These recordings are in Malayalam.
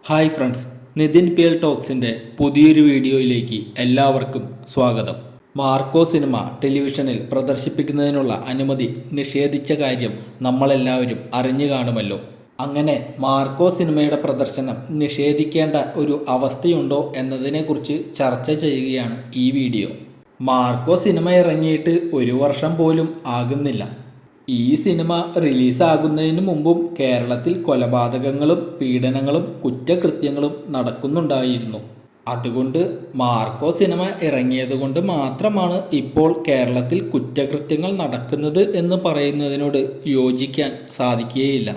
Hi friends, Nithin P L ടോക്സിൻ്റെ പുതിയൊരു വീഡിയോയിലേക്ക് എല്ലാവർക്കും സ്വാഗതം. മാർക്കോ സിനിമ ടെലിവിഷനിൽ പ്രദർശിപ്പിക്കുന്നതിനുള്ള അനുമതി നിഷേധിച്ച കാര്യം നമ്മളെല്ലാവരും അറിഞ്ഞു കാണുമല്ലോ. അങ്ങനെ മാർക്കോ സിനിമയുടെ പ്രദർശനം നിഷേധിക്കേണ്ട ഒരു അവസ്ഥയുണ്ടോ എന്നതിനെക്കുറിച്ച് ചർച്ച ചെയ്യുകയാണ് ഈ വീഡിയോ. മാർക്കോ സിനിമ ഇറങ്ങിയിട്ട് 1 വർഷം പോലും ആകുന്നില്ല. ഈ സിനിമ റിലീസാകുന്നതിന് മുമ്പും കേരളത്തിൽ കൊലപാതകങ്ങളും പീഡനങ്ങളും കുറ്റകൃത്യങ്ങളും നടക്കുന്നുണ്ടായിരുന്നു. അതുകൊണ്ട് മാർക്കോ സിനിമ ഇറങ്ങിയതുകൊണ്ട് മാത്രമാണ് ഇപ്പോൾ കേരളത്തിൽ കുറ്റകൃത്യങ്ങൾ നടക്കുന്നത് എന്ന് പറയുന്നതിനോട് യോജിക്കാൻ സാധിക്കുകയില്ല.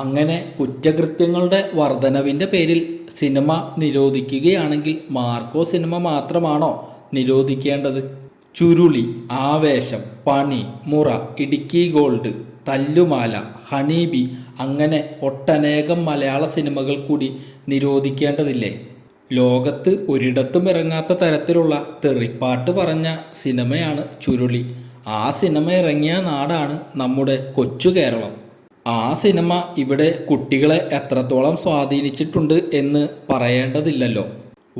അങ്ങനെ കുറ്റകൃത്യങ്ങളുടെ വർധനവിൻ്റെ പേരിൽ സിനിമ നിരോധിക്കുകയാണെങ്കിൽ മാർക്കോ സിനിമ മാത്രമാണോ നിരോധിക്കേണ്ടത്? ചുരുളി, ആവേശം, പണി, മുറ, ഇടുക്കി ഗോൾഡ്, തല്ലുമാല, ഹണീബി അങ്ങനെ ഒട്ടനേകം മലയാള സിനിമകൾ കൂടി നിരോധിക്കേണ്ടതില്ലേ? ലോകത്ത് ഒരിടത്തും ഇറങ്ങാത്ത തരത്തിലുള്ള തെറിപ്പാട്ട് പറഞ്ഞ സിനിമയാണ് ചുരുളി. ആ സിനിമ ഇറങ്ങിയ നാടാണ് നമ്മുടെ കൊച്ചു കേരളം. ആ സിനിമ ഇവിടെ കുട്ടികളെ എത്രത്തോളം സ്വാധീനിച്ചിട്ടുണ്ട് എന്ന് പറയേണ്ടതില്ലല്ലോ.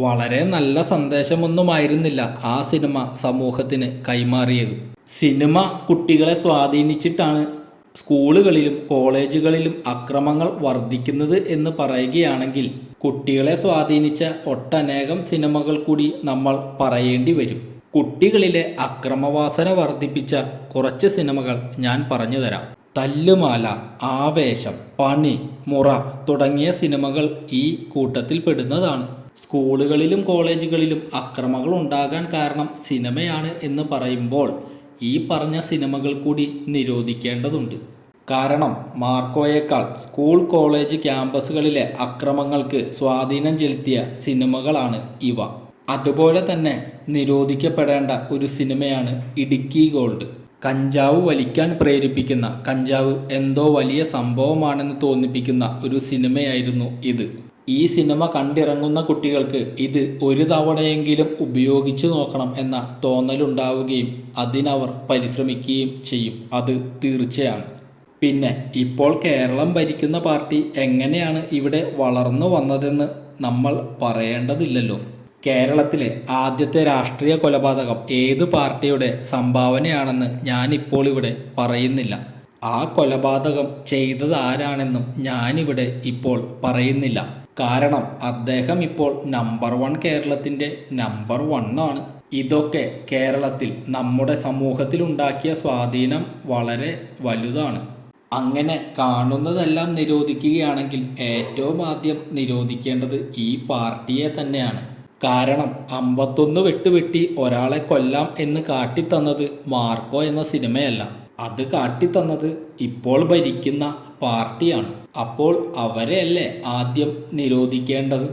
വളരെ നല്ല സന്ദേശമൊന്നുമായിരുന്നില്ല ആ സിനിമ സമൂഹത്തിന് കൈമാറിയത്. സിനിമ കുട്ടികളെ സ്വാധീനിച്ചിട്ടാണ് സ്കൂളുകളിലും കോളേജുകളിലും അക്രമങ്ങൾ വർദ്ധിക്കുന്നത് എന്ന് പറയുകയാണെങ്കിൽ കുട്ടികളെ സ്വാധീനിച്ച ഒട്ടനേകം സിനിമകൾ കൂടി നമ്മൾ പറയേണ്ടി വരും. കുട്ടികളിലെ അക്രമവാസന വർദ്ധിപ്പിച്ച കുറച്ച് സിനിമകൾ ഞാൻ പറഞ്ഞു തരാം. തല്ലുമാല, ആവേശം, പണി, മുറ തുടങ്ങിയ സിനിമകൾ ഈ കൂട്ടത്തിൽ പെടുന്നതാണ്. സ്കൂളുകളിലും കോളേജുകളിലും അക്രമങ്ങൾ ഉണ്ടാകാൻ കാരണം സിനിമയാണ് എന്ന് പറയുമ്പോൾ ഈ പറഞ്ഞ സിനിമകൾ കൂടി നിരോധിക്കേണ്ടതുണ്ട്. കാരണം മാർക്കോയേക്കാൾ സ്കൂൾ കോളേജ് ക്യാമ്പസുകളിലെ അക്രമങ്ങൾക്ക് സ്വാധീനം ചെലുത്തിയ സിനിമകളാണ് ഇവ. അതുപോലെ തന്നെ നിരോധിക്കപ്പെടേണ്ട ഒരു സിനിമയാണ് ഇടുക്കി ഗോൾഡ്. കഞ്ചാവ് വലിക്കാൻ പ്രേരിപ്പിക്കുന്ന, കഞ്ചാവ് എന്തോ വലിയ സംഭവമാണെന്ന് തോന്നിപ്പിക്കുന്ന ഒരു സിനിമയായിരുന്നു ഇത്. ഈ സിനിമ കണ്ടിറങ്ങുന്ന കുട്ടികൾക്ക് ഇത് ഒരു തവണയെങ്കിലും ഉപയോഗിച്ചു നോക്കണം എന്ന തോന്നലുണ്ടാവുകയും അതിനവർ പരിശ്രമിക്കുകയും ചെയ്യും. അത് തീർച്ചയാണ്. പിന്നെ ഇപ്പോൾ കേരളം ഭരിക്കുന്ന പാർട്ടി എങ്ങനെയാണ് ഇവിടെ വളർന്നു വന്നതെന്ന് നമ്മൾ പറയേണ്ടതില്ലല്ലോ. കേരളത്തിലെ ആദ്യത്തെ രാഷ്ട്രീയ കൊലപാതകം ഏത് പാർട്ടിയുടെ സംഭാവനയാണെന്ന് ഞാനിപ്പോൾ ഇവിടെ പറയുന്നില്ല. ആ കൊലപാതകം ചെയ്തത് ആരാണെന്നും ഞാനിവിടെ ഇപ്പോൾ പറയുന്നില്ല. കാരണം അദ്ദേഹം ഇപ്പോൾ നമ്പർ 1 കേരളത്തിൻ്റെ നമ്പർ 1 ആണ്. ഇതൊക്കെ കേരളത്തിൽ നമ്മുടെ സമൂഹത്തിലുണ്ടാക്കിയ സ്വാധീനം വളരെ വലുതാണ്. അങ്ങനെ കാണുന്നതെല്ലാം നിരോധിക്കുകയാണെങ്കിൽ ഏറ്റവും ആദ്യം നിരോധിക്കേണ്ടത് ഈ പാർട്ടിയെ തന്നെയാണ്. കാരണം 51 വെട്ടുവെട്ടി ഒരാളെ കൊല്ലാം എന്ന് കാട്ടിത്തന്നത് മാർക്കോ എന്ന സിനിമയല്ല. അത് കാട്ടിത്തന്നത് ഇപ്പോൾ ഭരിക്കുന്ന പാർട്ടിയാണ്. അപ്പോൾ അവരെയല്ലേ ആദ്യം നിരോധിക്കേണ്ടത്?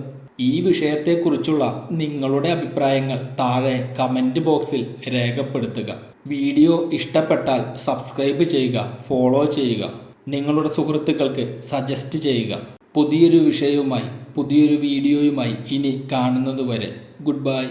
ഈ വിഷയത്തെക്കുറിച്ചുള്ള നിങ്ങളുടെ അഭിപ്രായങ്ങൾ താഴെ കമൻറ്റ് ബോക്സിൽ രേഖപ്പെടുത്തുക. വീഡിയോ ഇഷ്ടപ്പെട്ടാൽ സബ്സ്ക്രൈബ് ചെയ്യുക, ഫോളോ ചെയ്യുക, നിങ്ങളുടെ സുഹൃത്തുക്കൾക്ക് സജസ്റ്റ് ചെയ്യുക. പുതിയൊരു വിഷയവുമായി പുതിയൊരു വീഡിയോയുമായി ഇനി കാണുന്നതുവരെ ഗുഡ് ബൈ.